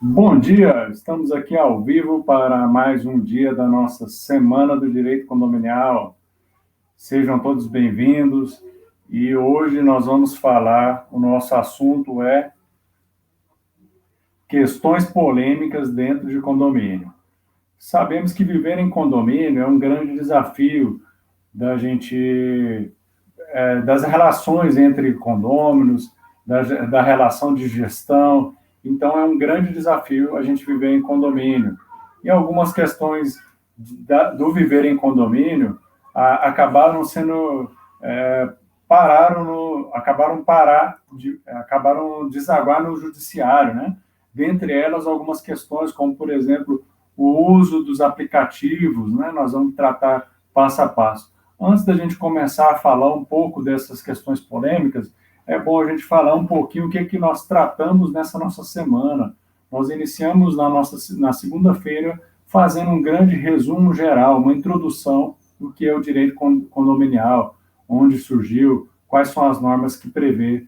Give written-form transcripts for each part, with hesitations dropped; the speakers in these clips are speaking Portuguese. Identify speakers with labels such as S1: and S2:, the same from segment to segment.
S1: Bom dia, estamos aqui ao vivo para mais um dia da nossa Semana do Direito Condominial. Sejam todos bem-vindos e hoje nós vamos falar, o nosso assunto é questões polêmicas dentro de condomínio. Sabemos que viver em condomínio é um grande desafio da gente, das relações entre condôminos, da relação de gestão. Então, é um grande desafio a gente viver em condomínio. E algumas questões do viver em condomínio acabaram sendo acabaram desaguar no judiciário, né? Dentre elas, algumas questões, como, por exemplo, o uso dos aplicativos, né? Nós vamos tratar passo a passo. Antes da gente começar a falar um pouco dessas questões polêmicas, é bom a gente falar um pouquinho o que é que nós tratamos nessa nossa semana. Nós iniciamos na segunda-feira fazendo um grande resumo geral, uma introdução do que é o direito condominial, onde surgiu, quais são as normas que prevê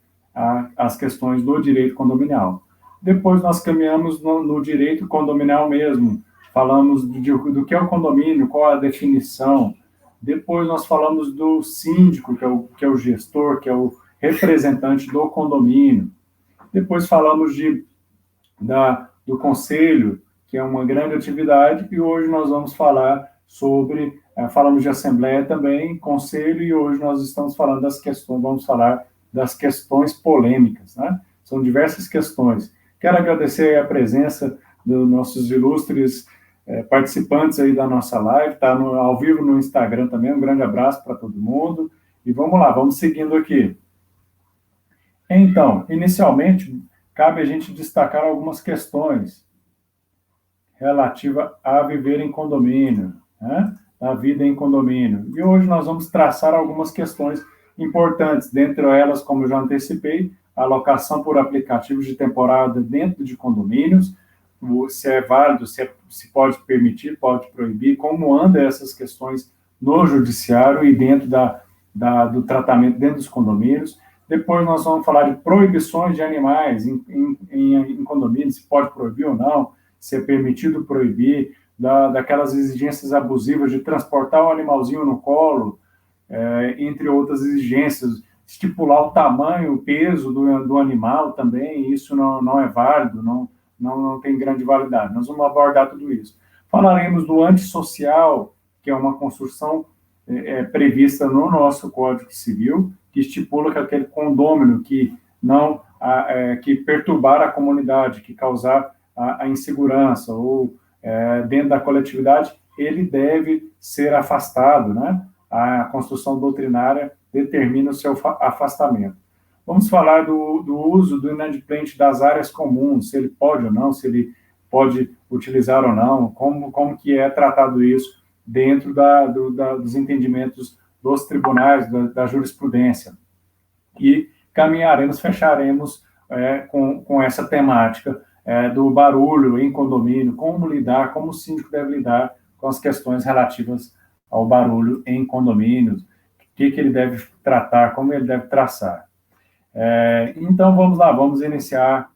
S1: as questões do direito condominial. Depois nós caminhamos no direito condominial mesmo, falamos do que é o condomínio, qual a definição. Depois nós falamos do síndico, que é o gestor, que é o representante do condomínio. Depois falamos do conselho, que é uma grande atividade, e hoje nós vamos falar sobre, falamos de assembleia também, conselho, e hoje nós estamos falando vamos falar das questões polêmicas, né? São diversas questões. Quero agradecer a presença dos nossos ilustres participantes aí da nossa live, está ao vivo no Instagram também, um grande abraço para todo mundo, e vamos lá, vamos seguindo aqui. Então, inicialmente, cabe a gente destacar algumas questões relativas a viver em condomínio, né? A vida em condomínio. E hoje nós vamos traçar algumas questões importantes, dentre elas, como eu já antecipei, a alocação por aplicativos de temporada dentro de condomínios, se é válido, se pode permitir, pode proibir, como andam essas questões no judiciário e dentro do tratamento dentro dos condomínios. Depois nós vamos falar de proibições de animais em condomínios, se pode proibir ou não, se é permitido proibir, daquelas exigências abusivas de transportar o animalzinho no colo, entre outras exigências, estipular o tamanho, o peso do animal também, isso não é válido, não tem grande validade. Nós vamos abordar tudo isso. Falaremos do antissocial, que é uma construção prevista no nosso Código Civil, que estipula que aquele condômino que perturbar a comunidade, que causar a insegurança ou dentro da coletividade, ele deve ser afastado, né? A construção doutrinária determina o seu afastamento. Vamos falar do uso do inadimplente das áreas comuns, se ele pode ou não, se ele pode utilizar ou não, como que é tratado isso dentro dos entendimentos dos tribunais, da jurisprudência. E fecharemos com essa temática do barulho em condomínio, como o síndico deve lidar com as questões relativas ao barulho em condomínios, o que ele deve tratar, como ele deve traçar. Então, vamos lá, vamos iniciar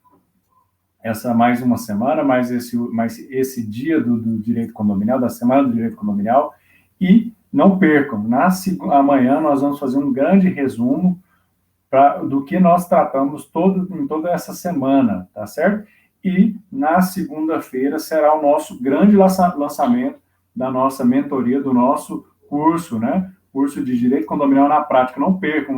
S1: mais uma semana, mais esse dia do direito condominial, da semana do direito condominial, e não percam, amanhã nós vamos fazer um grande resumo do que nós tratamos em toda essa semana, tá certo? E na segunda-feira será o nosso grande lançamento da nossa mentoria, do nosso curso, né? Curso de Direito Condominial na Prática. Não percam,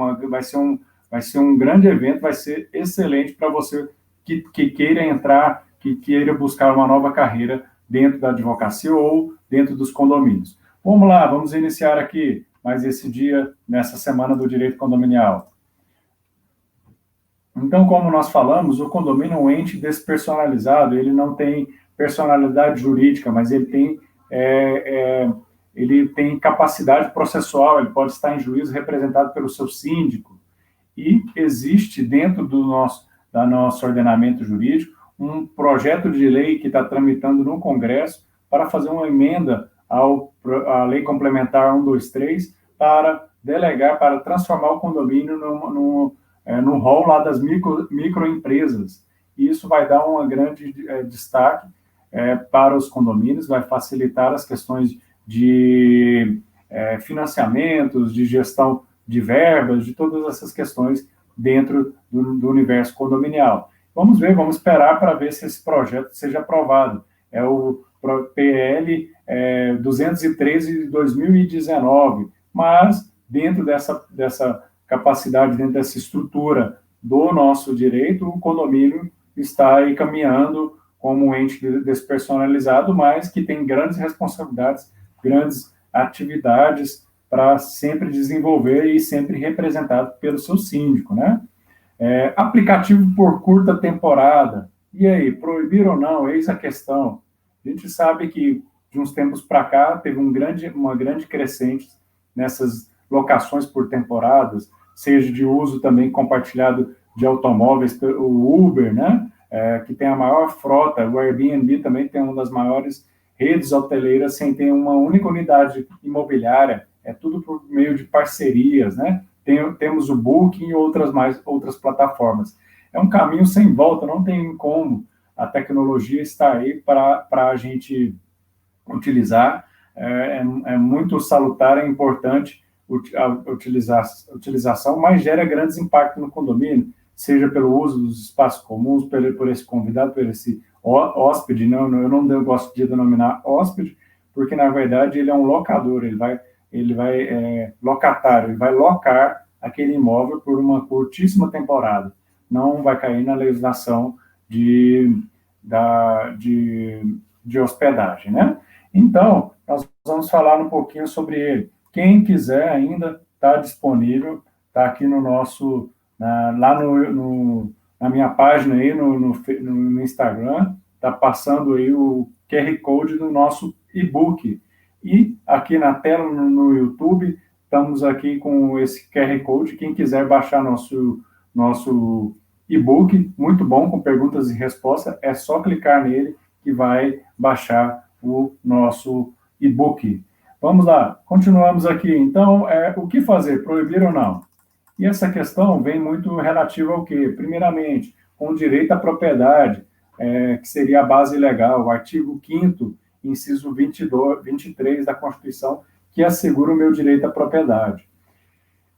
S1: vai ser um grande evento, vai ser excelente para você que queira entrar, que queira buscar uma nova carreira dentro da advocacia ou dentro dos condomínios. Vamos lá, vamos iniciar aqui mais esse dia, nessa semana do direito condominial. Então, como nós falamos, o condomínio é um ente despersonalizado, ele não tem personalidade jurídica, mas ele tem capacidade processual, ele pode estar em juízo representado pelo seu síndico, e existe dentro do nosso ordenamento jurídico um projeto de lei que está tramitando no Congresso para fazer uma emenda à Lei Complementar 123 para transformar o condomínio no rol lá das microempresas. e isso vai dar um grande destaque para os condomínios, vai facilitar as questões de financiamentos, de gestão de verbas, de todas essas questões dentro do universo condominial. Vamos ver, vamos esperar para ver se esse projeto seja aprovado. É o PL 213 de 2019, mas dentro dessa capacidade, dentro dessa estrutura do nosso direito, o condomínio está aí caminhando como um ente despersonalizado, mas que tem grandes responsabilidades, grandes atividades para sempre desenvolver e sempre representado pelo seu síndico, né? Aplicativo por curta temporada. E aí, proibir ou não? Eis a questão. A gente sabe que, de uns tempos para cá, teve uma grande crescente nessas locações por temporadas, seja de uso também compartilhado de automóveis, o Uber, né? Que tem a maior frota, o Airbnb também tem uma das maiores redes hoteleiras sem ter uma única unidade imobiliária, é tudo por meio de parcerias, né? Temos o Booking e outras plataformas. É um caminho sem volta, não tem como. A tecnologia está aí para a gente utilizar. É muito salutar, é importante a utilização, mas gera grandes impactos no condomínio, seja pelo uso dos espaços comuns, por esse convidado, por esse hóspede. Não, eu não gosto de denominar hóspede, porque, na verdade, ele é um locador, ele vai locatário, ele vai locar aquele imóvel por uma curtíssima temporada. Não vai cair na legislação de hospedagem, né? Então, nós vamos falar um pouquinho sobre ele. Quem quiser ainda, está disponível, está aqui no nosso, lá na minha página aí, no Instagram, está passando aí o QR Code do nosso e-book. E aqui na tela, no YouTube, estamos aqui com esse QR Code. Quem quiser baixar nosso e-book, muito bom, com perguntas e respostas, é só clicar nele que vai baixar o nosso e-book. Vamos lá, continuamos aqui. Então, o que fazer, proibir ou não? E essa questão vem muito relativa ao quê? Primeiramente, com o direito à propriedade, que seria a base legal, o artigo 5º, inciso 23 da Constituição, que assegura o meu direito à propriedade.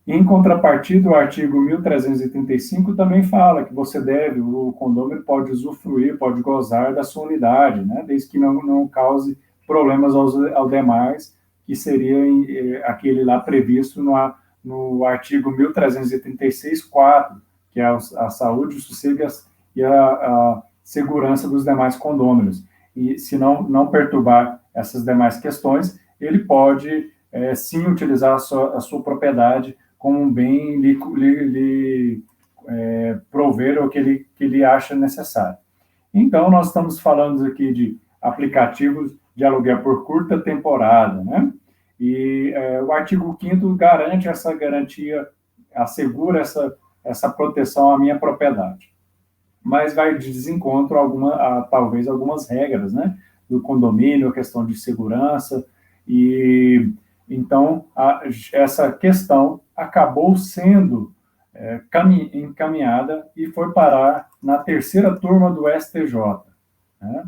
S1: Em contrapartida, o artigo 1335 também fala que o condomínio pode usufruir, pode gozar da sua unidade, né, desde que não cause problemas aos demais, que seria aquele lá previsto no artigo 1336-4, que é a saúde, o sossego e a segurança dos demais condôminos. E se não perturbar essas demais questões, ele pode, sim, utilizar a sua propriedade como um bem prover o que ele acha necessário. Então, nós estamos falando aqui de aplicativos de aluguel por curta temporada, né? E o artigo 5º garante essa garantia, assegura essa proteção à minha propriedade. Mas vai de desencontro talvez algumas regras, né, do condomínio, a questão de segurança, e então essa questão acabou sendo encaminhada e foi parar na terceira turma do STJ, né?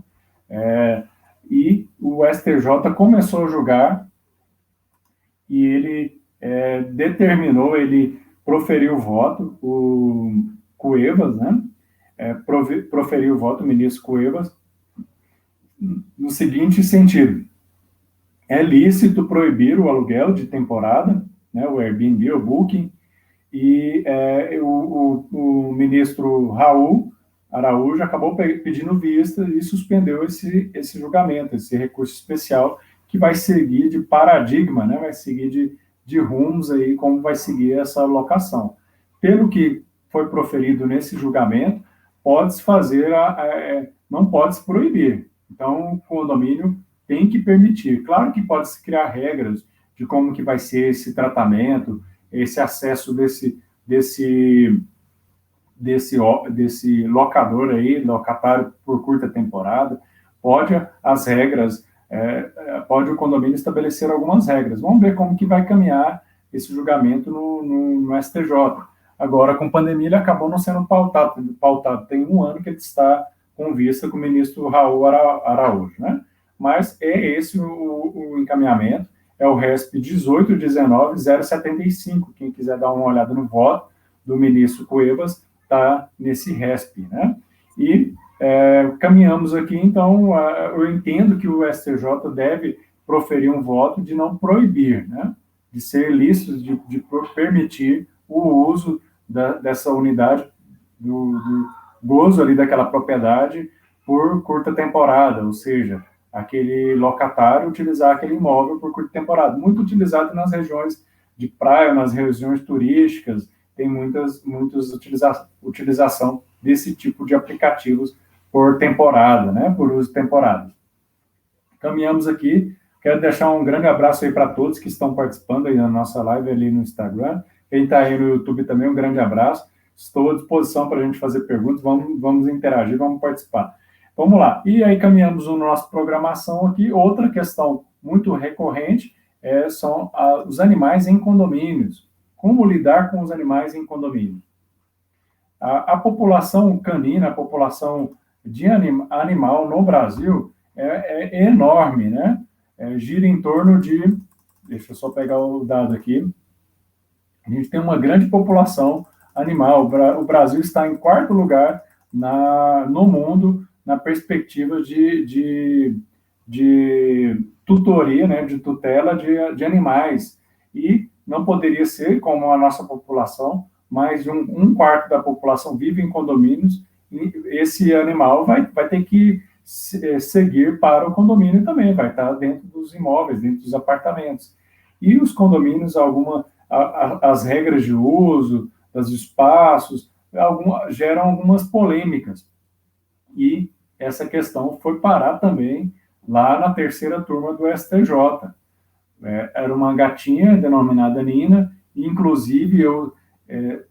S1: E o STJ começou a julgar e ele ele proferiu o voto, o Cuevas, né? Proferiu o voto, o ministro Cuevas, no seguinte sentido: é lícito proibir o aluguel de temporada, né, o Airbnb, o Booking, e o ministro Raul Araújo acabou pedindo vista e suspendeu esse julgamento, esse recurso especial, que vai seguir de paradigma, né, vai seguir de rumos aí, como vai seguir essa locação. Pelo que foi proferido nesse julgamento, pode-se fazer, não pode-se proibir. Então, o condomínio tem que permitir. Claro que pode-se criar regras de como que vai ser esse tratamento, esse acesso desse locador aí, locatário por curta temporada. As regras, pode o condomínio estabelecer algumas regras. Vamos ver como que vai caminhar esse julgamento no STJ. Agora, com pandemia, ele acabou não sendo pautado. Tem um ano que ele está com vista com o ministro Raul Araújo, né? Mas é esse o encaminhamento, é o RESP 18.19.075. Quem quiser dar uma olhada no voto do ministro Cuevas, está nesse RESP, né? E caminhamos aqui, então, eu entendo que o STJ deve proferir um voto de não proibir, né? De ser lícito, de permitir o uso dessa unidade, do gozo ali daquela propriedade por curta temporada, ou seja, aquele locatário utilizar aquele imóvel por curta temporada. Muito utilizado nas regiões de praia, nas regiões turísticas, tem muitas utilização desse tipo de aplicativos por temporada, né, por uso de temporada. Caminhamos aqui, quero deixar um grande abraço aí para todos que estão participando aí na nossa live ali no Instagram, quem está aí no YouTube também, um grande abraço, estou à disposição para a gente fazer perguntas, vamos interagir, vamos participar. Vamos lá, e aí caminhamos na nossa programação aqui, outra questão muito recorrente são os animais em condomínios. Como lidar com os animais em condomínio? A população canina, a população de animal no Brasil é enorme, né? Gira em torno de... Deixa eu só pegar o dado aqui. A gente tem uma grande população animal. O Brasil está em quarto lugar no mundo na perspectiva de tutoria, né, de tutela de animais. E não poderia ser, como a nossa população, mais de um quarto da população vive em condomínios, e esse animal vai ter que seguir para o condomínio também, vai estar dentro dos imóveis, dentro dos apartamentos. E os condomínios, as regras de uso, dos espaços, geram algumas polêmicas. E essa questão foi parar também lá na terceira turma do STJ. Era uma gatinha denominada Nina, e inclusive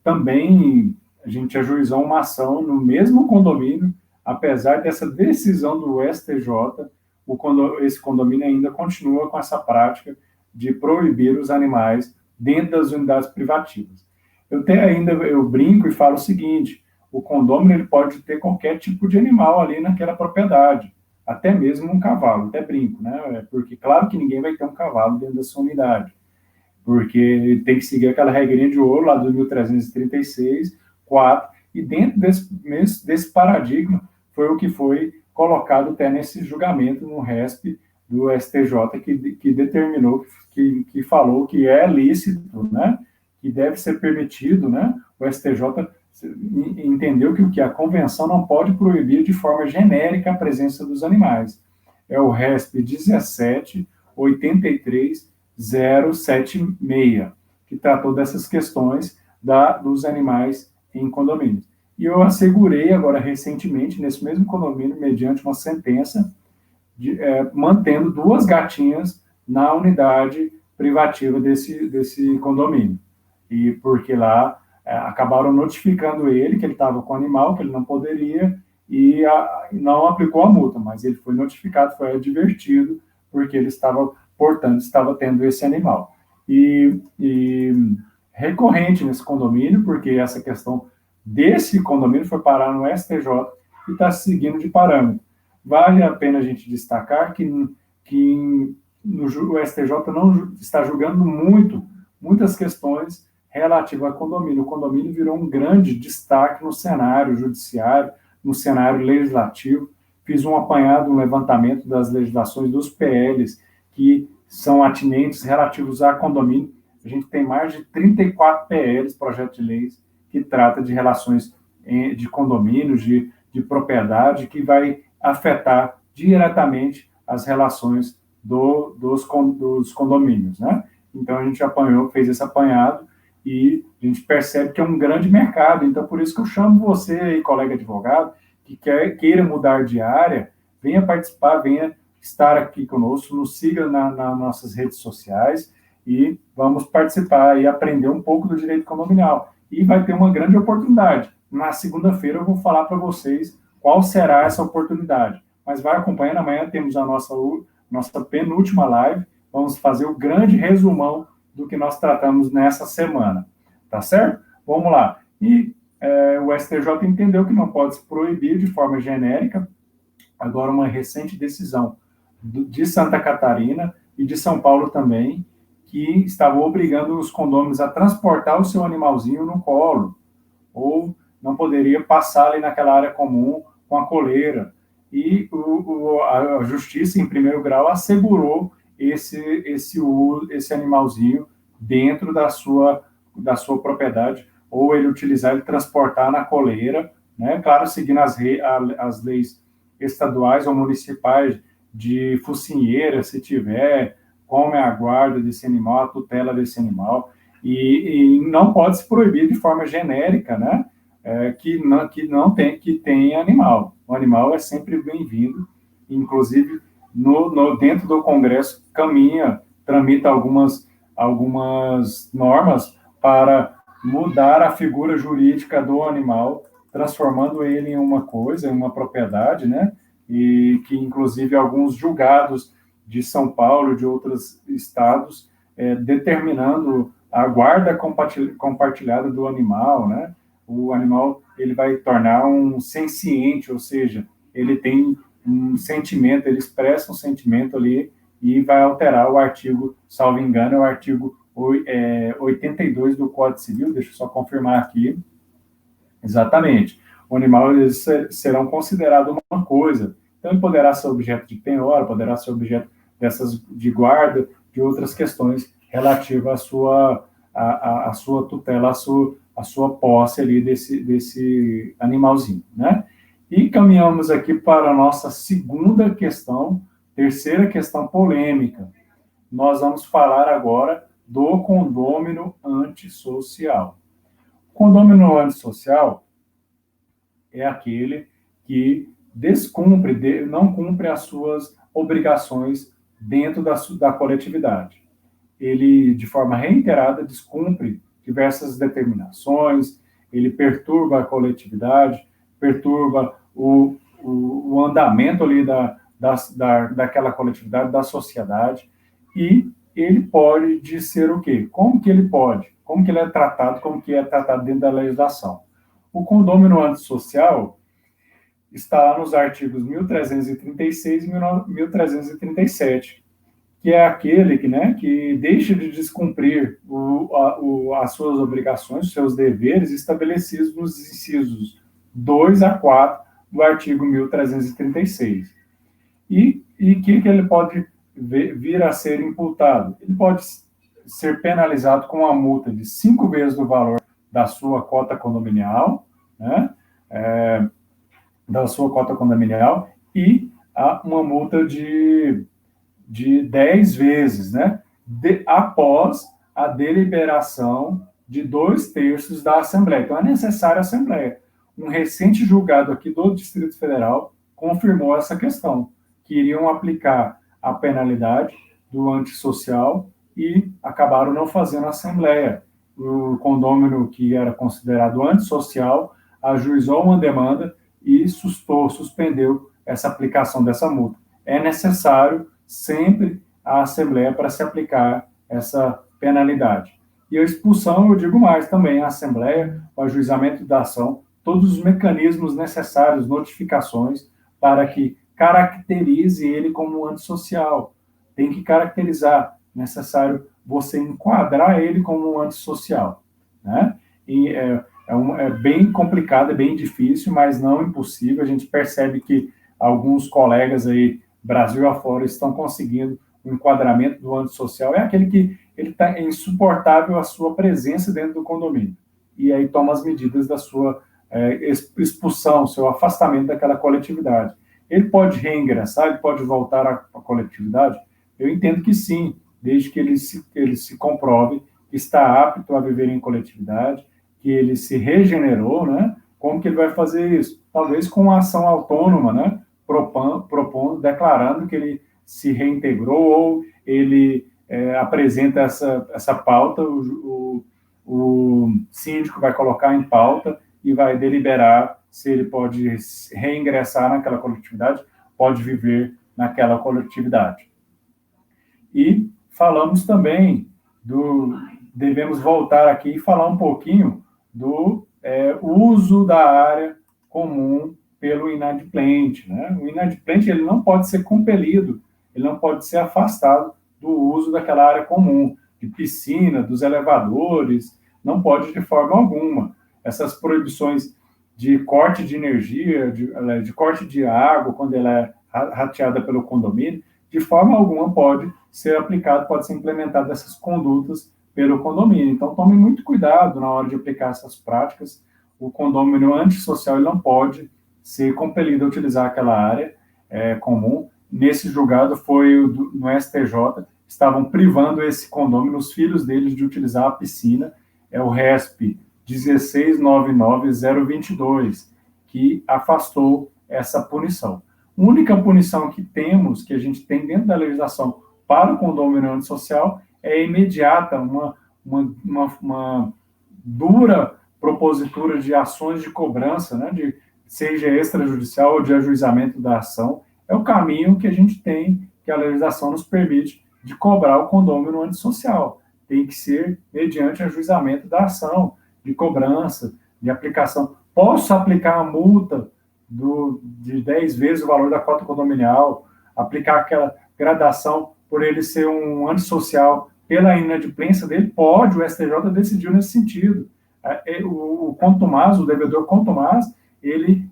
S1: também a gente ajuizou uma ação no mesmo condomínio, apesar dessa decisão do STJ, esse condomínio ainda continua com essa prática de proibir os animais dentro das unidades privativas. Eu brinco e falo o seguinte: o condomínio ele pode ter qualquer tipo de animal ali naquela propriedade, até mesmo um cavalo, até brinco, né? Porque claro que ninguém vai ter um cavalo dentro da sua unidade, porque tem que seguir aquela regrinha de ouro lá do 1336, 4, e dentro desse paradigma foi o que foi colocado até nesse julgamento no RESP do STJ, que determinou, que falou que é lícito, né, que deve ser permitido, né, o STJ entendeu que a convenção não pode proibir de forma genérica a presença dos animais. É o RESP 17.83.076, que tratou dessas questões dos animais em condomínios. E eu assegurei agora recentemente, nesse mesmo condomínio, mediante uma sentença, mantendo 2 gatinhas na unidade privativa desse condomínio. E porque lá acabaram notificando ele que ele estava com animal, que ele não poderia, e não aplicou a multa, mas ele foi notificado, foi advertido, porque ele estava tendo esse animal. E recorrente nesse condomínio, porque essa questão desse condomínio foi parar no STJ e está seguindo de parâmetro. Vale a pena a gente destacar que o STJ não está julgando muitas questões relativas ao condomínio. O condomínio virou um grande destaque no cenário judiciário, no cenário legislativo. Fiz um apanhado, um levantamento das legislações dos PLs que são atinentes relativos a condomínio. A gente tem mais de 34 PLs, projetos de leis, que trata de relações de condomínios, de propriedade, que vai afetar diretamente as relações dos condomínios, né? Então, a gente fez esse apanhado, e a gente percebe que é um grande mercado. Então, por isso que eu chamo você aí, colega advogado, que queira mudar de área, venha participar, venha estar aqui conosco, nos siga nas nossas redes sociais, e vamos participar e aprender um pouco do direito condominial. E vai ter uma grande oportunidade. Na segunda-feira eu vou falar para vocês qual será essa oportunidade. Mas vai acompanhando, amanhã temos a nossa penúltima live, vamos fazer o grande resumão do que nós tratamos nessa semana. Tá certo? Vamos lá. E o STJ entendeu que não pode se proibir de forma genérica. Agora, uma recente decisão de Santa Catarina e de São Paulo também, que estavam obrigando os condôminos a transportar o seu animalzinho no colo, ou não poderia passar ali naquela área comum com a coleira. E a justiça, em primeiro grau, assegurou esse animalzinho dentro da sua propriedade, ou ele utilizar, ele transportar na coleira, né? Claro, seguindo as leis estaduais ou municipais de focinheira, se tiver, como é a guarda desse animal, a tutela desse animal, e não pode se proibir de forma genérica, né? Que tem animal. O animal é sempre bem-vindo, inclusive dentro do Congresso tramita algumas normas para mudar a figura jurídica do animal, transformando ele em uma coisa, em uma propriedade, né? E que, inclusive, alguns julgados de São Paulo, de outros estados, determinando a guarda compartilhada do animal, né? O animal ele vai tornar um senciente, ou seja, ele tem um sentimento, ele expressa um sentimento ali e vai alterar o artigo, salvo engano, é o artigo 82 do Código Civil, deixa eu só confirmar aqui, exatamente. O animal eles serão considerados uma coisa, então ele poderá ser objeto de penhora, poderá ser objeto de guarda, de outras questões relativas à sua tutela, à sua posse ali desse animalzinho, né? E caminhamos aqui para a nossa segunda questão, terceira questão polêmica. Nós vamos falar agora do condômino antissocial. O condômino antissocial é aquele que não cumpre as suas obrigações dentro da coletividade. Ele, de forma reiterada, descumpre diversas determinações, ele perturba a coletividade, perturba o andamento ali daquela coletividade, da sociedade, e ele pode ser o quê? Como que ele pode? Como que ele é tratado? Como que é tratado dentro da legislação? O condômino antissocial está lá nos artigos 1336 e 1337, que é aquele que deixa de descumprir as suas obrigações, os seus deveres estabelecidos nos incisos 2 a 4 do artigo 1336. E que ele pode vir a ser imputado? Ele pode ser penalizado com uma multa de 5 vezes o valor da sua cota condominial, né? Da sua cota condominial, e uma multa de 10 vezes, né? Após a deliberação de 2/3 da Assembleia. Então, é necessária a Assembleia. Um recente julgado aqui do Distrito Federal confirmou essa questão, que iriam aplicar a penalidade do antissocial e acabaram não fazendo a Assembleia. O condômino que era considerado antissocial ajuizou uma demanda e suspendeu essa aplicação dessa multa. É necessário sempre a Assembleia para se aplicar essa penalidade. E a expulsão, eu digo mais também, a Assembleia, o ajuizamento da ação, todos os mecanismos necessários, notificações, para que caracterize ele como antissocial. Tem que caracterizar, necessário você enquadrar ele como um antissocial, né? E é bem complicado, é bem difícil, mas não impossível. A gente percebe que alguns colegas aí, Brasil afora, estão conseguindo o enquadramento do antissocial. É aquele que ele tá insuportável a sua presença dentro do condomínio. E aí toma as medidas da sua expulsão, seu afastamento daquela coletividade. Ele pode reingressar, ele pode voltar à coletividade? Eu entendo que sim, desde que ele se comprove que está apto a viver em coletividade, que ele se regenerou, né? Como que ele vai fazer isso? Talvez com uma ação autônoma, né? Propondo, declarando que ele se reintegrou, ou ele apresenta essa pauta, o síndico vai colocar em pauta e vai deliberar se ele pode reingressar naquela coletividade, pode viver naquela coletividade. E falamos também devemos voltar aqui e falar um pouquinho do uso da área comum pelo inadimplente, né? O inadimplente ele não pode ser compelido, ele não pode ser afastado do uso daquela área comum, de piscina, dos elevadores, não pode de forma alguma. Essas proibições de corte de energia, de corte de água, quando ela é rateada pelo condomínio, de forma alguma pode ser aplicado, pode ser implementado essas condutas pelo condomínio. Então, tome muito cuidado na hora de aplicar essas práticas. O condomínio antissocial ele não pode ser compelido a utilizar aquela área comum. Nesse julgado foi no STJ, estavam privando esse condomínio, os filhos deles, de utilizar a piscina, é o RESP 1699022, que afastou essa punição. A única punição que temos, que a gente tem dentro da legislação para o condomínio antissocial, é imediata, uma dura propositura de ações de cobrança, né, seja extrajudicial ou de ajuizamento da ação. É o caminho que a gente tem, que a legislação nos permite, de cobrar o condômino antissocial. Tem que ser mediante ajuizamento da ação, de cobrança, de aplicação. Posso aplicar a multa de 10 vezes o valor da cota condominial, aplicar aquela gradação por ele ser um antissocial pela inadimplência dele? Pode, o STJ decidiu nesse sentido. O contumaz, o devedor contumaz, ele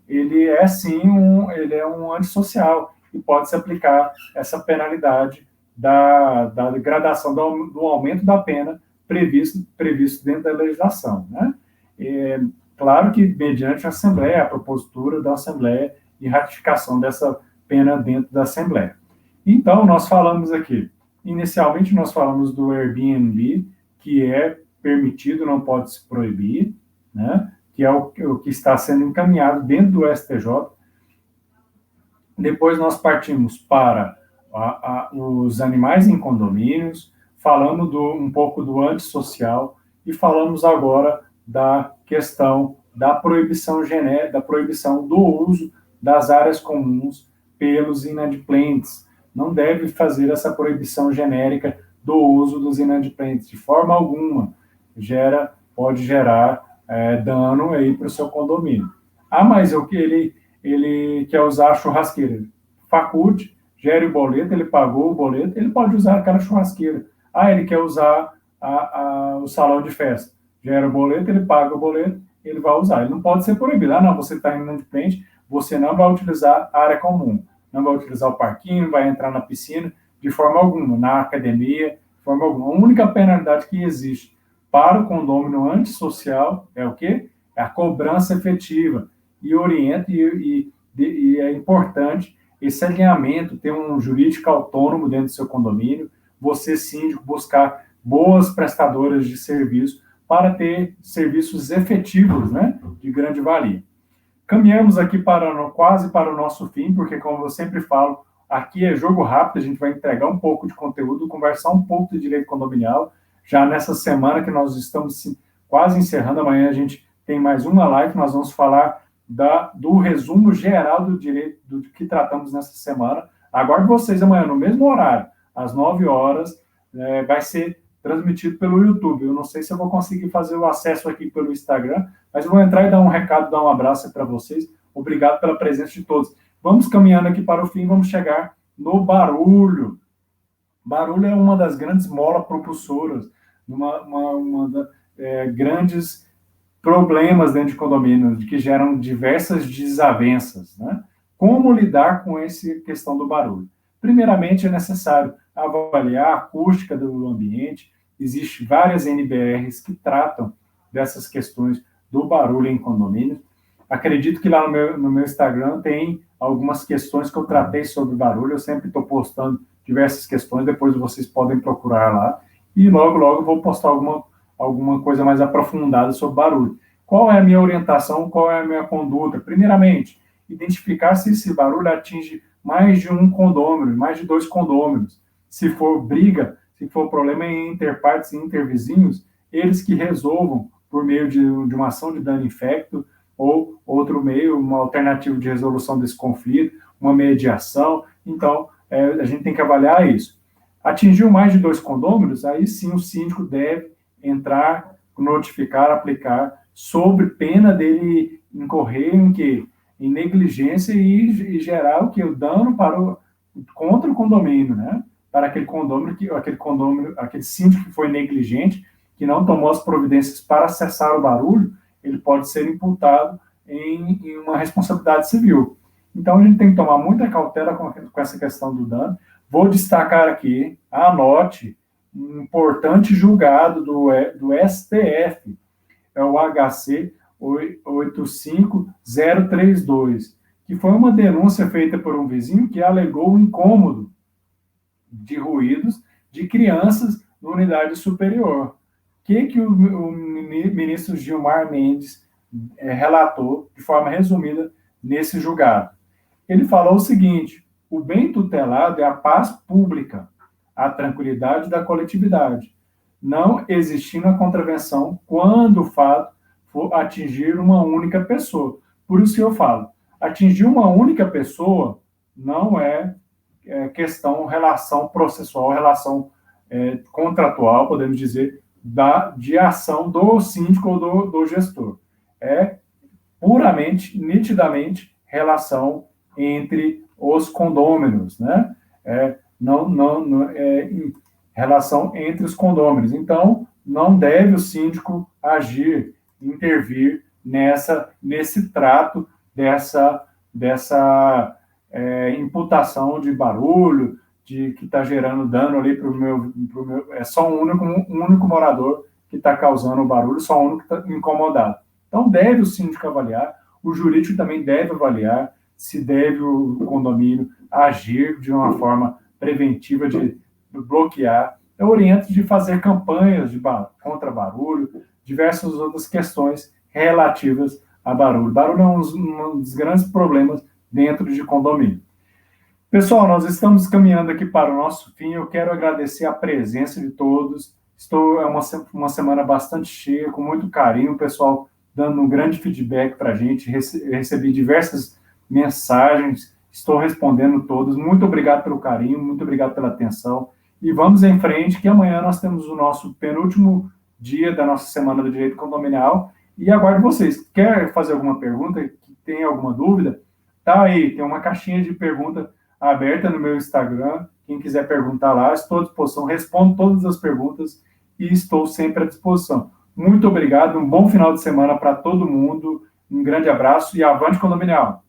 S1: é sim ele é um antissocial e pode se aplicar essa penalidade da gradação do aumento da pena previsto dentro da legislação, né? Claro que mediante a Assembleia, a propositura da Assembleia e ratificação dessa pena dentro da Assembleia. Então, nós falamos aqui, inicialmente nós falamos do Airbnb, que é permitido, não pode se proibir, né? Que é o que está sendo encaminhado dentro do STJ. Depois nós partimos para os animais em condomínios, falamos um pouco do antissocial e falamos agora da questão da proibição do uso das áreas comuns pelos inadimplentes. Não deve fazer essa proibição genérica do uso dos inadimplentes de forma alguma. Pode gerar dano aí para o seu condomínio. Mas o que ele quer usar a churrasqueira? Faculte, gere o boleto, ele pagou o boleto, ele pode usar aquela churrasqueira. Ele quer usar o salão de festa. Gera o boleto, ele paga o boleto, ele vai usar. Ele não pode ser proibido. Não, você está inadimplente, você não vai utilizar a área comum, não vai utilizar o parquinho, vai entrar na piscina, de forma alguma, na academia, de forma alguma. A única penalidade que existe para o condômino antissocial é o quê? É a cobrança efetiva. E orienta, e é importante esse alinhamento, ter um jurídico autônomo dentro do seu condomínio, você, síndico, buscar boas prestadoras de serviço para ter serviços efetivos, né, de grande valia. Caminhamos aqui quase para o nosso fim, porque, como eu sempre falo, aqui é jogo rápido, a gente vai entregar um pouco de conteúdo, conversar um pouco de direito condominial, já nessa semana que nós estamos quase encerrando. Amanhã a gente tem mais uma live, nós vamos falar do resumo geral do direito do que tratamos nessa semana. Aguardo vocês amanhã, no mesmo horário, às 9 horas, vai ser transmitido pelo YouTube. Eu não sei se eu vou conseguir fazer o acesso aqui pelo Instagram, mas eu vou entrar e dar um recado, dar um abraço para vocês. Obrigado pela presença de todos. Vamos caminhando aqui para o fim, vamos chegar no barulho. Barulho é uma das grandes molas propulsoras, uma das grandes problemas dentro de condomínio, que geram diversas desavenças, né? Como lidar com essa questão do barulho? Primeiramente, é necessário avaliar a acústica do ambiente. Existem várias NBRs que tratam dessas questões do barulho em condomínio. Acredito que lá no meu Instagram tem algumas questões que eu tratei sobre barulho. Eu sempre estou postando diversas questões, depois vocês podem procurar lá. E logo, logo eu vou postar alguma coisa mais aprofundada sobre barulho. Qual é a minha orientação? Qual é a minha conduta? Primeiramente, identificar se esse barulho atinge mais de um condômino, mais de 2 condôminos. Se for briga, se for problema em interpartes e intervizinhos, eles que resolvam por meio de uma ação de dano infecto ou outro meio, uma alternativa de resolução desse conflito, uma mediação. Então, a gente tem que avaliar isso. Atingiu mais de 2 condôminos, aí sim o síndico deve entrar, notificar, aplicar sob pena dele incorrer em quê? Em negligência e gerar o que? O dano contra o condomínio, né? Para aquele síndico que foi negligente, que não tomou as providências para cessar o barulho, ele pode ser imputado em uma responsabilidade civil. Então, a gente tem que tomar muita cautela com essa questão do dano. Vou destacar aqui, anote, um importante julgado do STF, é o HC 85032, que foi uma denúncia feita por um vizinho que alegou o incômodo de ruídos de crianças na unidade superior. O que o ministro Gilmar Mendes relatou de forma resumida nesse julgado? Ele falou o seguinte: o bem tutelado é a paz pública, a tranquilidade da coletividade, não existindo a contravenção quando o fato for atingir uma única pessoa. Por isso que eu falo, atingir uma única pessoa não é relação processual, relação contratual, podemos dizer, de ação do síndico ou do gestor. É puramente, nitidamente, relação entre os condôminos, né? Relação entre os condôminos. Então, não deve o síndico agir, intervir nesse trato dessa imputação de barulho, que está gerando dano ali para o meu. É só um único morador que está causando o barulho, só um único que está incomodado. Então, deve o síndico avaliar, o jurídico também deve avaliar se deve o condomínio agir de uma forma preventiva de bloquear. Eu oriento de fazer campanhas contra barulho, diversas outras questões relativas a barulho. Barulho é um dos grandes problemas dentro de condomínio. Pessoal, nós estamos caminhando aqui para o nosso fim. Eu quero agradecer a presença de todos. É uma semana bastante cheia, com muito carinho, o pessoal dando um grande feedback para a gente. Recebi diversas mensagens, estou respondendo todas. Muito obrigado pelo carinho, muito obrigado pela atenção. E vamos em frente, que amanhã nós temos o nosso penúltimo dia da nossa Semana do Direito Condominial. E aguardo vocês. Quer fazer alguma pergunta? Tem alguma dúvida? Tá aí, tem uma caixinha de pergunta aberta no meu Instagram. Quem quiser perguntar lá, estou à disposição. Respondo todas as perguntas e estou sempre à disposição. Muito obrigado, um bom final de semana para todo mundo. Um grande abraço e avante condominial!